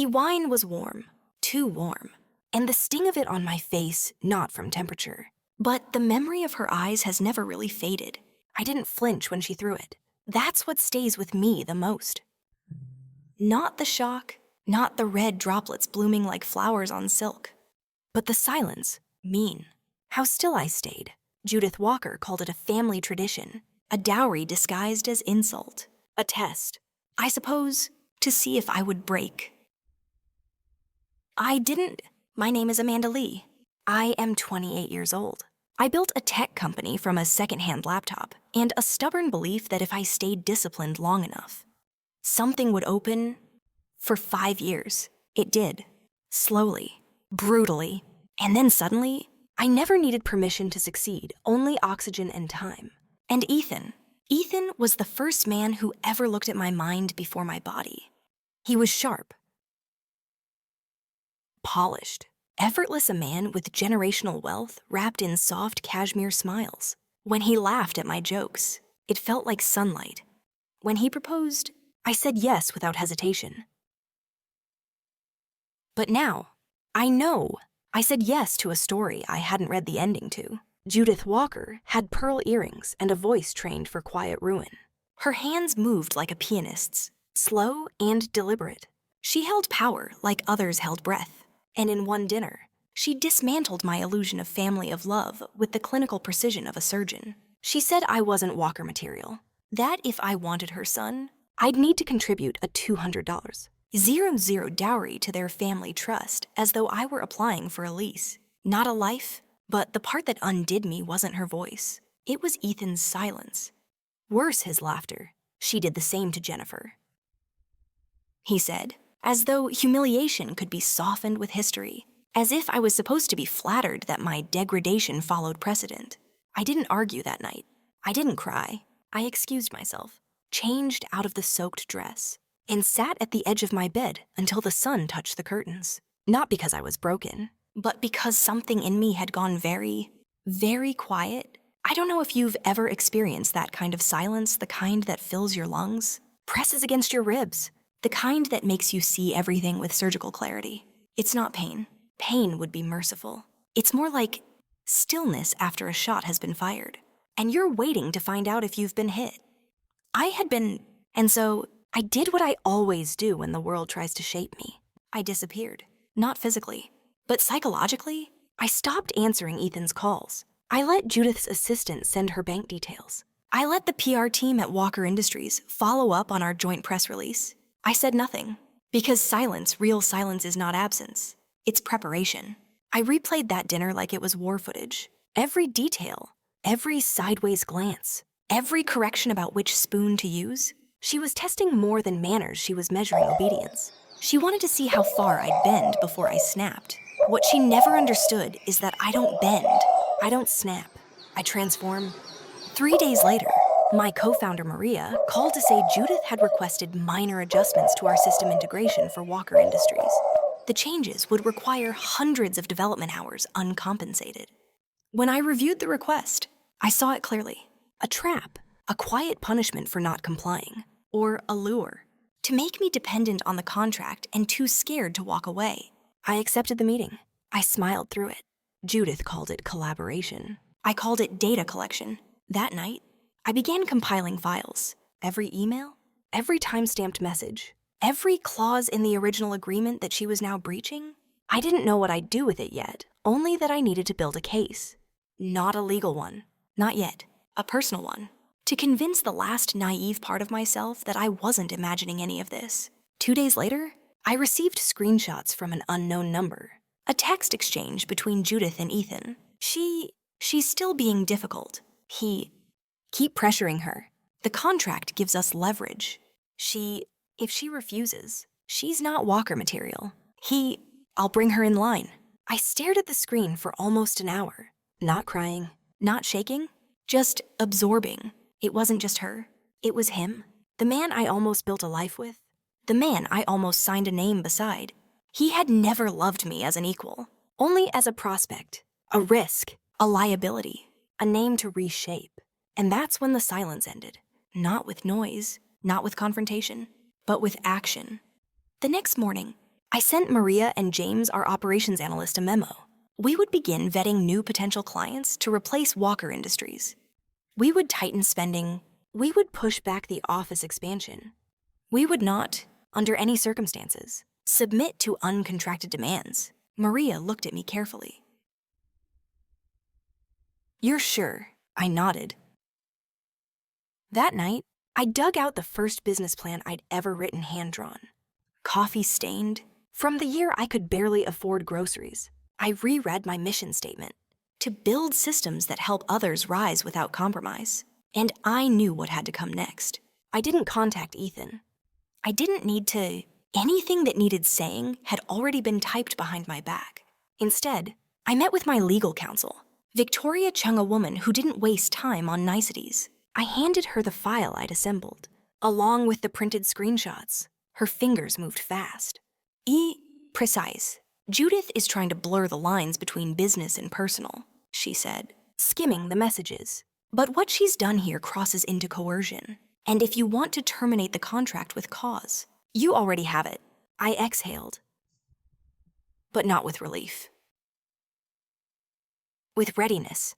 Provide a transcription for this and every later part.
Wine was warm, too warm, and the sting of it on my face not from temperature. But the memory of her eyes has never really faded. I didn't flinch when she threw it. That's what stays with me the most. Not the shock, not the red droplets blooming like flowers on silk, but the silence, mean. How still I stayed. Judith Walker called it a family tradition, a dowry disguised as insult, a test, I suppose, to see if I would break. I didn't. My name is Amanda Lee. I am 28 years old. I built a tech company from a secondhand laptop and a stubborn belief that if I stayed disciplined long enough, something would open. For 5 years, it did. Slowly, brutally, and then suddenly, I never needed permission to succeed, only oxygen and time. And Ethan was the first man who ever looked at my mind before my body. He was sharp, polished, effortless, a man with generational wealth wrapped in soft cashmere smiles. When he laughed at my jokes, it felt like sunlight. When he proposed, I said yes without hesitation. But now, I know. I said yes to a story I hadn't read the ending to. Judith Walker had pearl earrings and a voice trained for quiet ruin. Her hands moved like a pianist's, slow and deliberate. She held power like others held breath. And in one dinner, she dismantled my illusion of family of love with the clinical precision of a surgeon. She said I wasn't Walker material, that if I wanted her son, I'd need to contribute a $200. 0 dowry to their family trust, as though I were applying for a lease. Not a life, but the part that undid me wasn't her voice. It was Ethan's silence. Worse, his laughter. She did the same to Jennifer. He said, as though humiliation could be softened with history, as if I was supposed to be flattered that my degradation followed precedent. I didn't argue that night. I didn't cry. I excused myself, changed out of the soaked dress, and sat at the edge of my bed until the sun touched the curtains. Not because I was broken, but because something in me had gone very, very quiet. I don't know if you've ever experienced that kind of silence, the kind that fills your lungs, presses against your ribs, the kind that makes you see everything with surgical clarity. It's not pain. Pain would be merciful. It's more like stillness after a shot has been fired, and you're waiting to find out if you've been hit. I had been, and so I did what I always do when the world tries to shape me. I disappeared. Not physically, but psychologically. I stopped answering Ethan's calls. I let Judith's assistant send her bank details. I let the PR team at Walker Industries follow up on our joint press release. I said nothing, because silence, real silence, is not absence. It's preparation. I replayed that dinner like it was war footage. Every detail, every sideways glance, every correction about which spoon to use. She was testing more than manners, she was measuring obedience. She wanted to see how far I'd bend before I snapped. What she never understood is that I don't bend. I don't snap. I transform. 3 days later, my co-founder Maria called to say Judith had requested minor adjustments to our system integration for Walker Industries. The changes would require hundreds of development hours uncompensated. When I reviewed the request, I saw it clearly. A trap, a quiet punishment for not complying, or a lure, to make me dependent on the contract and too scared to walk away. I accepted the meeting. I smiled through it. Judith called it collaboration. I called it data collection. That night, I began compiling files. Every email, every time-stamped message, every clause in the original agreement that she was now breaching. I didn't know what I'd do with it yet, only that I needed to build a case. Not a legal one. Not yet. A personal one. To convince the last naive part of myself that I wasn't imagining any of this. 2 days later, I received screenshots from an unknown number. A text exchange between Judith and Ethan. She's still being difficult. Keep pressuring her. The contract gives us leverage. If she refuses, she's not Walker material. I'll bring her in line. I stared at the screen for almost an hour. Not crying, not shaking, just absorbing. It wasn't just her. It was him. The man I almost built a life with. The man I almost signed a name beside. He had never loved me as an equal, only as a prospect, a risk, a liability, a name to reshape. And that's when the silence ended. Not with noise, not with confrontation, but with action. The next morning, I sent Maria and James, our operations analyst, a memo. We would begin vetting new potential clients to replace Walker Industries. We would tighten spending. We would push back the office expansion. We would not, under any circumstances, submit to uncontracted demands. Maria looked at me carefully. You're sure? I nodded. That night, I dug out the first business plan I'd ever written hand-drawn. Coffee-stained. From the year I could barely afford groceries, I reread my mission statement: to build systems that help others rise without compromise. And I knew what had to come next. I didn't contact Ethan. I didn't need to. Anything that needed saying had already been typed behind my back. Instead, I met with my legal counsel, Victoria Chung, a woman who didn't waste time on niceties. I handed her the file I'd assembled, along with the printed screenshots. Her fingers moved fast. Precise. Judith is trying to blur the lines between business and personal, she said, skimming the messages. But what she's done here crosses into coercion. And if you want to terminate the contract with cause, you already have it. I exhaled, but not with relief. With readiness.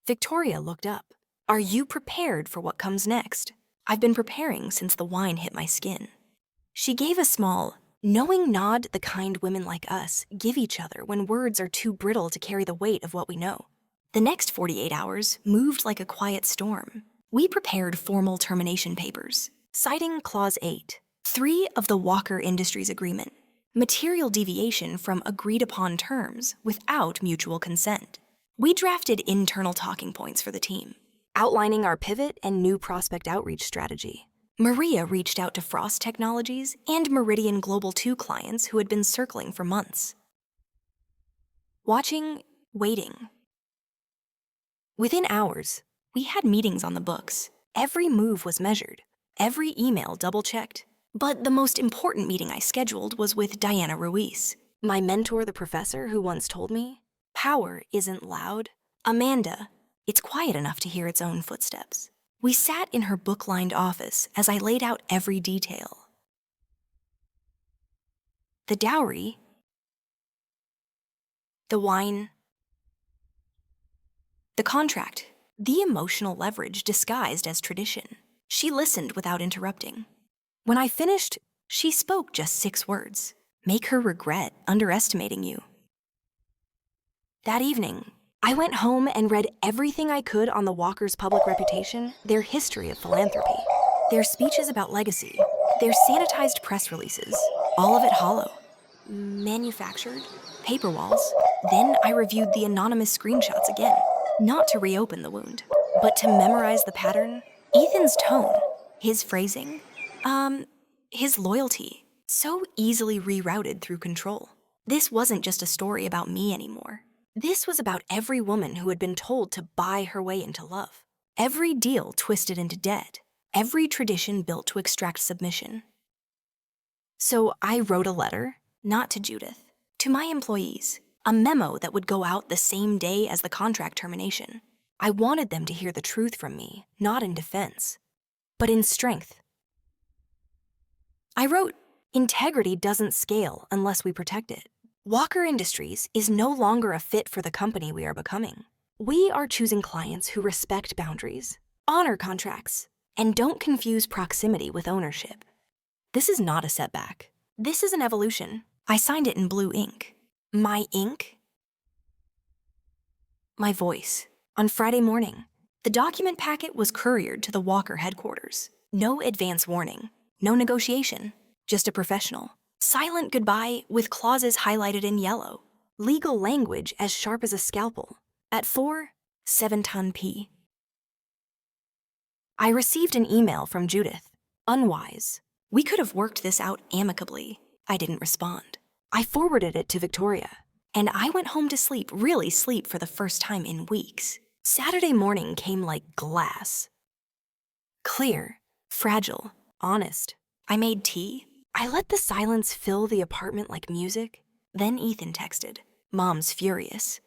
Victoria looked up. Are you prepared for what comes next? I've been preparing since the wine hit my skin. She gave a small, knowing nod, the kind women like us give each other when words are too brittle to carry the weight of what we know. The next 48 hours moved like a quiet storm. We prepared formal termination papers, citing Clause 8, 3 of the Walker Industries Agreement, material deviation from agreed-upon terms without mutual consent. We drafted internal talking points for the team, outlining our pivot and new prospect outreach strategy. Maria reached out to Frost Technologies and Meridian Global 2 clients who had been circling for months. Waiting. Within hours, we had meetings on the books. Every move was measured, every email double-checked. But the most important meeting I scheduled was with Diana Ruiz, my mentor, the professor who once told me, power isn't loud. Amanda, it's quiet enough to hear its own footsteps. We sat in her book-lined office as I laid out every detail. The dowry, the wine, the contract, the emotional leverage disguised as tradition. She listened without interrupting. When I finished, she spoke just 6 words. Make her regret underestimating you. That evening, I went home and read everything I could on the Walkers' public reputation, their history of philanthropy, their speeches about legacy, their sanitized press releases, all of it hollow, manufactured, paper walls. Then I reviewed the anonymous screenshots again, not to reopen the wound, but to memorize the pattern. Ethan's tone, his phrasing, his loyalty, so easily rerouted through control. This wasn't just a story about me anymore. This was about every woman who had been told to buy her way into love. Every deal twisted into debt. Every tradition built to extract submission. So I wrote a letter, not to Judith, to my employees, a memo that would go out the same day as the contract termination. I wanted them to hear the truth from me, not in defense, but in strength. I wrote, integrity doesn't scale unless we protect it. Walker Industries is no longer a fit for the company we are becoming. We are choosing clients who respect boundaries, honor contracts, and don't confuse proximity with ownership. This is not a setback. This is an evolution. I signed it in blue ink. My ink? My voice. On Friday morning, the document packet was couriered to the Walker headquarters. No advance warning, no negotiation, just a professional, silent goodbye with clauses highlighted in yellow, legal language as sharp as a scalpel, at 4/7 p. I received an email from Judith. Unwise. We could have worked this out amicably. I didn't respond. I forwarded it to Victoria, and I went home to sleep, really sleep for the first time in weeks. Saturday morning came like glass. Clear, fragile, honest. I made tea. I let the silence fill the apartment like music. Then Ethan texted. Mom's furious.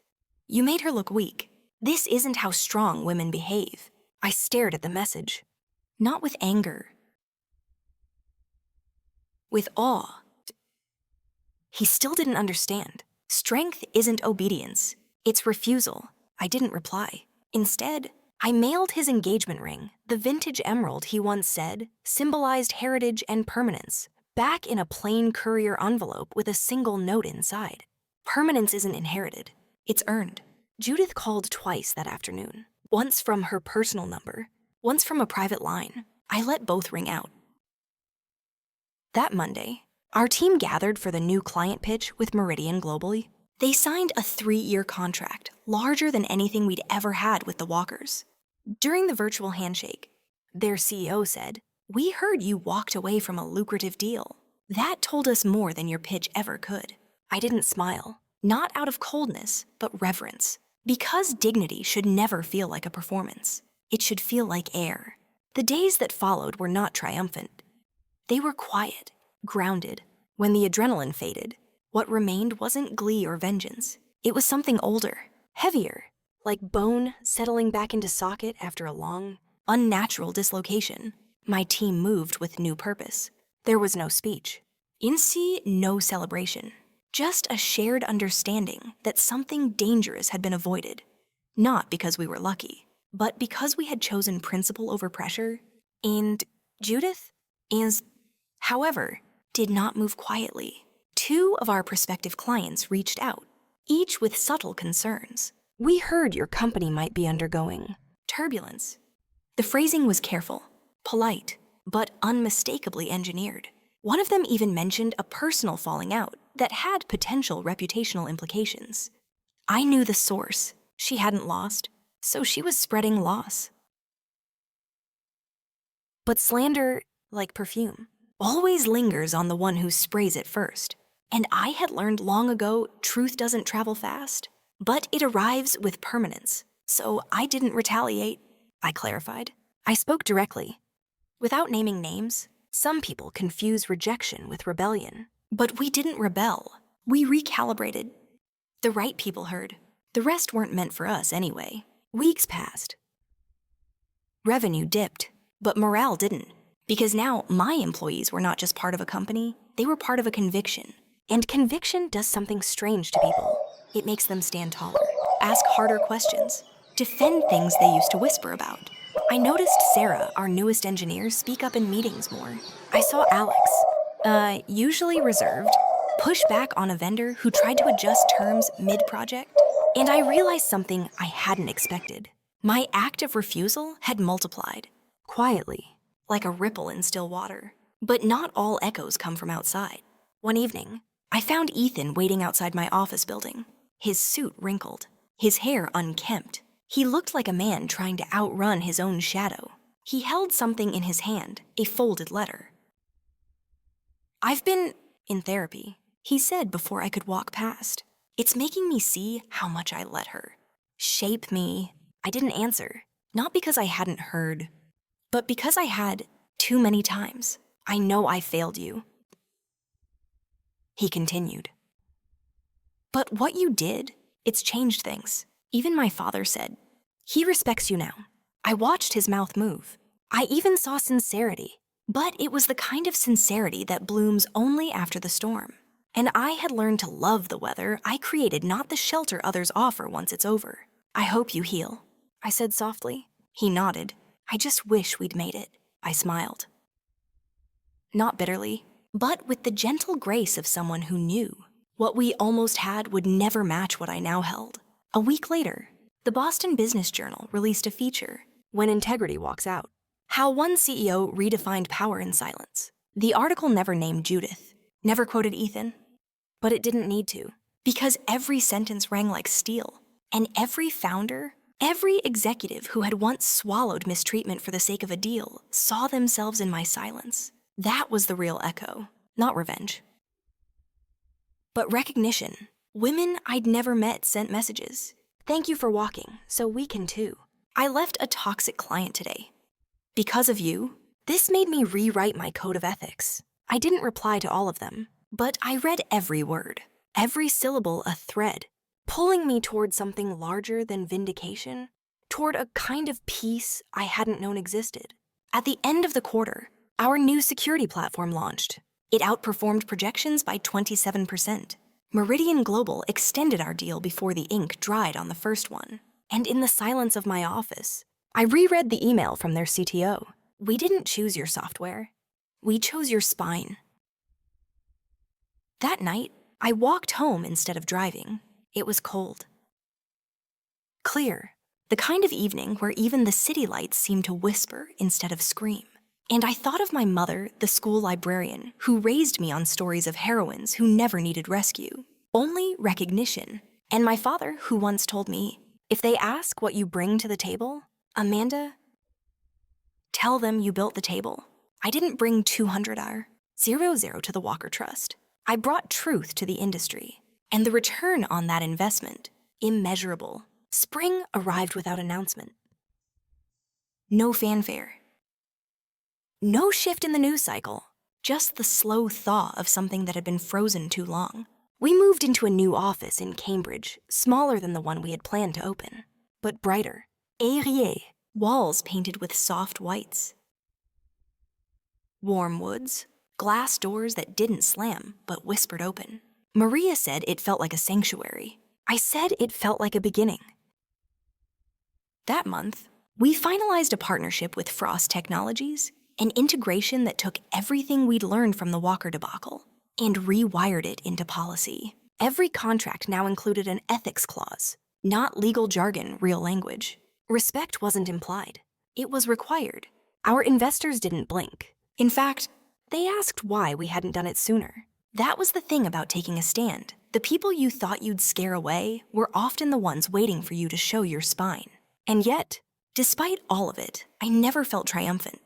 You made her look weak. This isn't how strong women behave. I stared at the message. Not with anger. With awe. He still didn't understand. Strength isn't obedience. It's refusal. I didn't reply. Instead, I mailed his engagement ring, the vintage emerald he once said symbolized heritage and permanence, back in a plain courier envelope with a single note inside. Permanence isn't inherited. It's earned. Judith called twice that afternoon, once from her personal number, once from a private line. I let both ring out. That Monday, our team gathered for the new client pitch with Meridian Globally. They signed a 3-year contract, larger than anything we'd ever had with the Walkers. During the virtual handshake, their CEO said, "We heard you walked away from a lucrative deal. That told us more than your pitch ever could." I didn't smile, not out of coldness, but reverence. Because dignity should never feel like a performance. It should feel like air. The days that followed were not triumphant. They were quiet, grounded. When the adrenaline faded, what remained wasn't glee or vengeance. It was something older, heavier, like bone settling back into socket after a long, unnatural dislocation. My team moved with new purpose. There was no speech. Incy, no celebration. Just a shared understanding that something dangerous had been avoided. Not because we were lucky, but because we had chosen principle over pressure. And Judith, however, did not move quietly. 2 of our prospective clients reached out, each with subtle concerns. "We heard your company might be undergoing turbulence." The phrasing was careful, polite, but unmistakably engineered. One of them even mentioned a personal falling out that had potential reputational implications. I knew the source. She hadn't lost, so she was spreading loss. But slander, like perfume, always lingers on the one who sprays it first. And I had learned long ago truth doesn't travel fast, but it arrives with permanence. So I didn't retaliate, I clarified. I spoke directly. Without naming names, some people confuse rejection with rebellion. But we didn't rebel. We recalibrated. The right people heard. The rest weren't meant for us anyway. Weeks passed. Revenue dipped, but morale didn't. Because now my employees were not just part of a company, they were part of a conviction. And conviction does something strange to people. It makes them stand taller, ask harder questions, defend things they used to whisper about. I noticed Sarah, our newest engineer, speak up in meetings more. I saw Alex, usually reserved, push back on a vendor who tried to adjust terms mid-project. And I realized something I hadn't expected. My act of refusal had multiplied, quietly, like a ripple in still water. But not all echoes come from outside. One evening, I found Ethan waiting outside my office building, his suit wrinkled, his hair unkempt. He looked like a man trying to outrun his own shadow. He held something in his hand, a folded letter. "I've been in therapy," he said before I could walk past. "It's making me see how much I let her shape me." I didn't answer, not because I hadn't heard, but because I had too many times. "I know I failed you," he continued. "But what you did, it's changed things." Even my father said, "He respects you now." I watched his mouth move. I even saw sincerity, but it was the kind of sincerity that blooms only after the storm. And I had learned to love the weather I created, not the shelter others offer once it's over. "I hope you heal," I said softly. He nodded. "I just wish we'd made it." I smiled. Not bitterly, but with the gentle grace of someone who knew. What we almost had would never match what I now held. A week later, the Boston Business Journal released a feature, "When Integrity Walks Out," how one CEO redefined power in silence. The article never named Judith, never quoted Ethan, but it didn't need to, because every sentence rang like steel, and every founder, every executive who had once swallowed mistreatment for the sake of a deal saw themselves in my silence. That was the real echo, not revenge. But recognition. Women I'd never met sent messages. "Thank you for walking, so we can too. I left a toxic client today. Because of you, this made me rewrite my code of ethics." I didn't reply to all of them, but I read every word, every syllable a thread, pulling me toward something larger than vindication, toward a kind of peace I hadn't known existed. At the end of the quarter, our new security platform launched. It outperformed projections by 27%. Meridian Global extended our deal before the ink dried on the first one. And in the silence of my office, I reread the email from their CTO. We didn't choose your software. We chose your spine. That night, I walked home instead of driving. It was cold. Clear, the kind of evening where even the city lights seemed to whisper instead of scream. And I thought of my mother, the school librarian, who raised me on stories of heroines who never needed rescue, only recognition. And my father, who once told me, if they ask what you bring to the table, Amanda, tell them you built the table. I didn't bring 200R, 00 to the Walker Trust. I brought truth to the industry, and the return on that investment, immeasurable. Spring arrived without announcement. No fanfare. No shift in the news cycle, just the slow thaw of something that had been frozen too long. We moved into a new office in Cambridge, smaller than the one we had planned to open, but brighter. Aérier, walls painted with soft whites. Warm woods, glass doors that didn't slam, but whispered open. Maria said it felt like a sanctuary. I said it felt like a beginning. That month, we finalized a partnership with Frost Technologies, an integration that took everything we'd learned from the Walker debacle and rewired it into policy. Every contract now included an ethics clause, not legal jargon, real language. Respect wasn't implied. It was required. Our investors didn't blink. In fact, they asked why we hadn't done it sooner. That was the thing about taking a stand. The people you thought you'd scare away were often the ones waiting for you to show your spine. And yet, despite all of it, I never felt triumphant.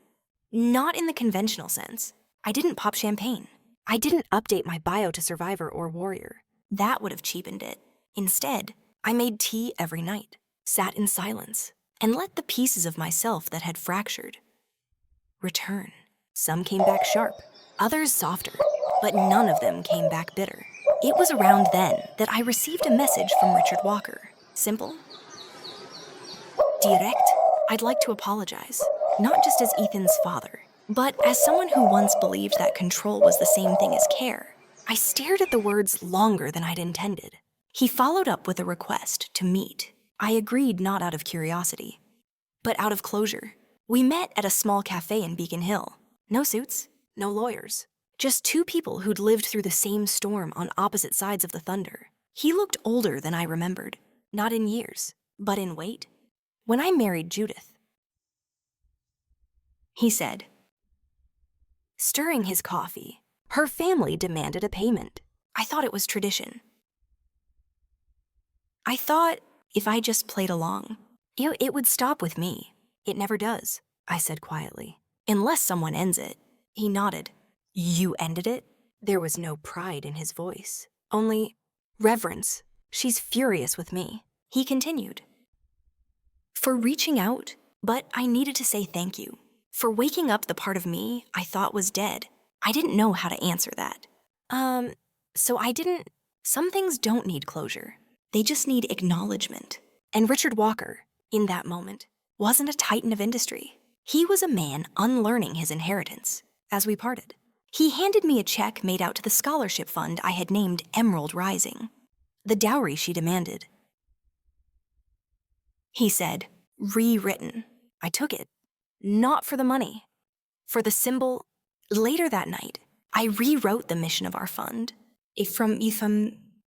Not in the conventional sense. I didn't pop champagne. I didn't update my bio to survivor or warrior. That would have cheapened it. Instead, I made tea every night, sat in silence, and let the pieces of myself that had fractured return. Some came back sharp, others softer, but none of them came back bitter. It was around then that I received a message from Richard Walker. Simple, direct. I'd like to apologize, not just as Ethan's father, but as someone who once believed that control was the same thing as care. I stared at the words longer than I'd intended. He followed up with a request to meet. I agreed not out of curiosity, but out of closure. We met at a small cafe in Beacon Hill. No suits, no lawyers. Just two people who'd lived through the same storm on opposite sides of the thunder. He looked older than I remembered, not in years, but in weight. When I married Judith, he said, stirring his coffee, her family demanded a payment. I thought it was tradition. I thought if I just played along, it would stop with me. It never does, I said quietly. Unless someone ends it. He nodded. You ended it? There was no pride in his voice, only reverence. She's furious with me. He continued. For reaching out, but I needed to say thank you. For waking up the part of me I thought was dead. I didn't know how to answer that. Some things don't need closure. They just need acknowledgement. And Richard Walker, in that moment, wasn't a titan of industry. He was a man unlearning his inheritance as we parted. He handed me a check made out to the scholarship fund I had named Emerald Rising. The dowry she demanded. He said, rewritten. I took it. Not for the money. For the symbol. Later that night, I rewrote the mission of our fund.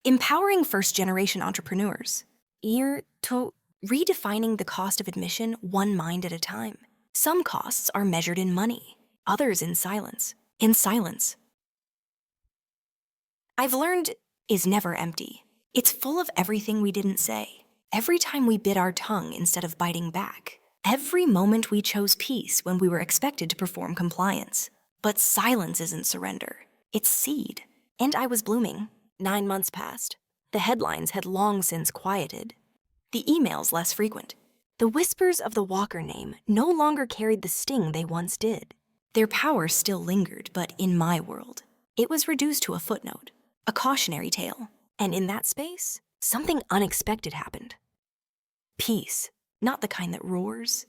Empowering first-generation entrepreneurs. Redefining the cost of admission one mind at a time. Some costs are measured in money, others in silence. I've learned is never empty. It's full of everything we didn't say. Every time we bit our tongue instead of biting back. Every moment we chose peace when we were expected to perform compliance. But silence isn't surrender. It's seed. And I was blooming. 9 months passed. The headlines had long since quieted. The emails less frequent. The whispers of the Walker name no longer carried the sting they once did. Their power still lingered, but in my world, it was reduced to a footnote, a cautionary tale. And in that space, something unexpected happened. Peace, not the kind that roars,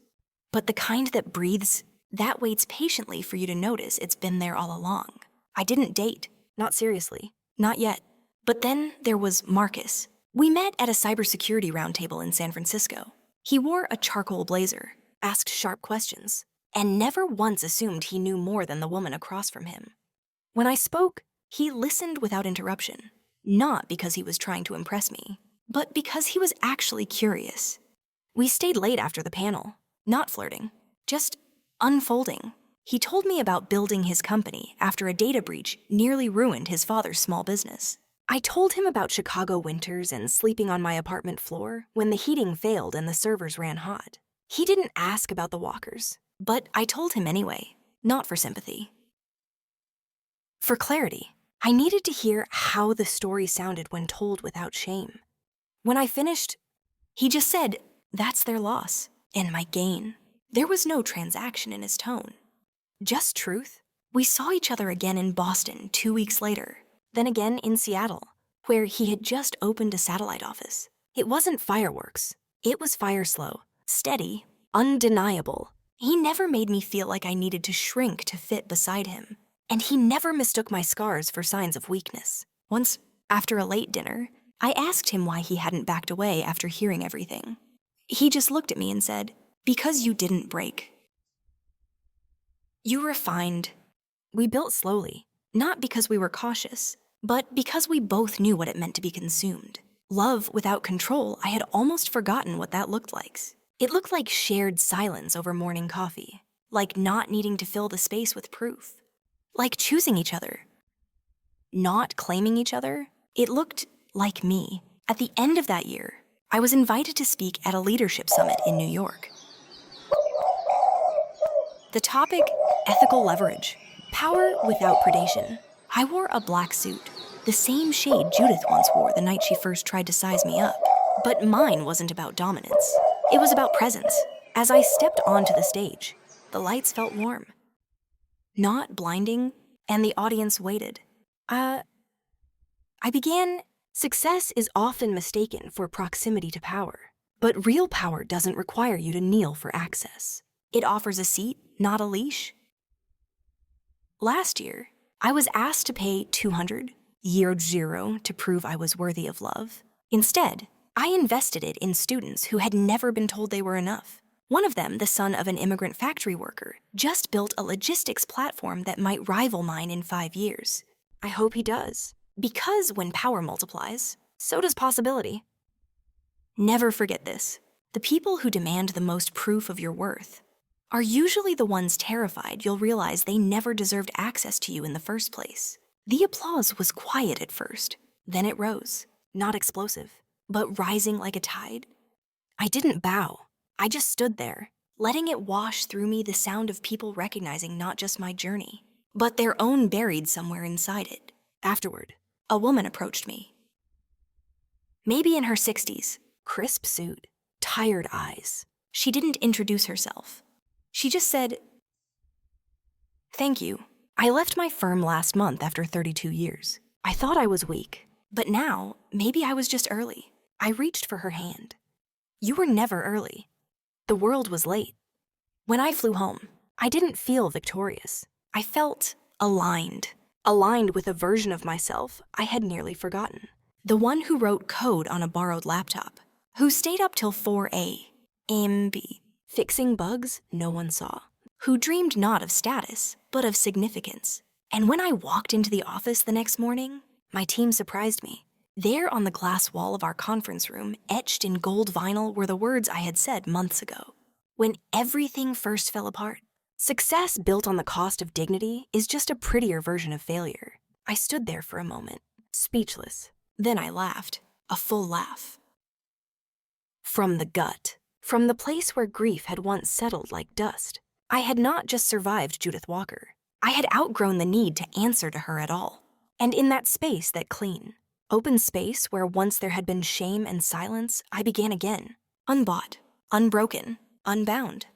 but the kind that breathes, that waits patiently for you to notice it's been there all along. I didn't date. Not seriously. Not yet. But then there was Marcus. We met at a cybersecurity roundtable in San Francisco. He wore a charcoal blazer, asked sharp questions, and never once assumed he knew more than the woman across from him. When I spoke, he listened without interruption, not because he was trying to impress me, but because he was actually curious. We stayed late after the panel, not flirting, just unfolding. He told me about building his company after a data breach nearly ruined his father's small business. I told him about Chicago winters and sleeping on my apartment floor when the heating failed and the servers ran hot. He didn't ask about the walkers, but I told him anyway, not for sympathy. For clarity, I needed to hear how the story sounded when told without shame. When I finished, he just said, "That's their loss, and my gain." There was no transaction in his tone. Just truth. We saw each other again in Boston 2 weeks later, then again in Seattle, where he had just opened a satellite office. It wasn't fireworks. It was fire slow, steady, undeniable. He never made me feel like I needed to shrink to fit beside him. And he never mistook my scars for signs of weakness. Once, after a late dinner, I asked him why he hadn't backed away after hearing everything. He just looked at me and said, "Because you didn't break." You refined. We built slowly, not because we were cautious, but because we both knew what it meant to be consumed. Love without control, I had almost forgotten what that looked like. It looked like shared silence over morning coffee, like not needing to fill the space with proof, like choosing each other, not claiming each other. It looked like me. At the end of that year, I was invited to speak at a leadership summit in New York. The topic, ethical leverage, power without predation. I wore a black suit, the same shade Judith once wore the night she first tried to size me up. But mine wasn't about dominance. It was about presence. As I stepped onto the stage, the lights felt warm, not blinding, and the audience waited. I began, success is often mistaken for proximity to power, but real power doesn't require you to kneel for access. It offers a seat, not a leash. Last year, I was asked to pay $200, year zero, to prove I was worthy of love. Instead, I invested it in students who had never been told they were enough. One of them, the son of an immigrant factory worker, just built a logistics platform that might rival mine in 5 years. I hope he does. Because when power multiplies, so does possibility. Never forget this. The people who demand the most proof of your worth are usually the ones terrified you'll realize they never deserved access to you in the first place. The applause was quiet at first, then it rose, not explosive, but rising like a tide. I didn't bow. I just stood there, letting it wash through me, the sound of people recognizing not just my journey, but their own buried somewhere inside it. Afterward, a woman approached me. Maybe in her 60s, crisp suit, tired eyes. She didn't introduce herself. She just said, "Thank you. I left my firm last month after 32 years. I thought I was weak, but now maybe I was just early." I reached for her hand. "You were never early. The world was late." When I flew home, I didn't feel victorious. I felt aligned with a version of myself I had nearly forgotten. The one who wrote code on a borrowed laptop, who stayed up till 4 a.m. fixing bugs no one saw, who dreamed not of status, but of significance. And when I walked into the office the next morning, my team surprised me. There on the glass wall of our conference room, etched in gold vinyl, were the words I had said months ago. When everything first fell apart, success built on the cost of dignity is just a prettier version of failure. I stood there for a moment, speechless. Then I laughed, a full laugh. From the gut, from the place where grief had once settled like dust. I had not just survived Judith Walker. I had outgrown the need to answer to her at all. And in that space, that clean, open space where once there had been shame and silence, I began again, unbought, unbroken, unbound.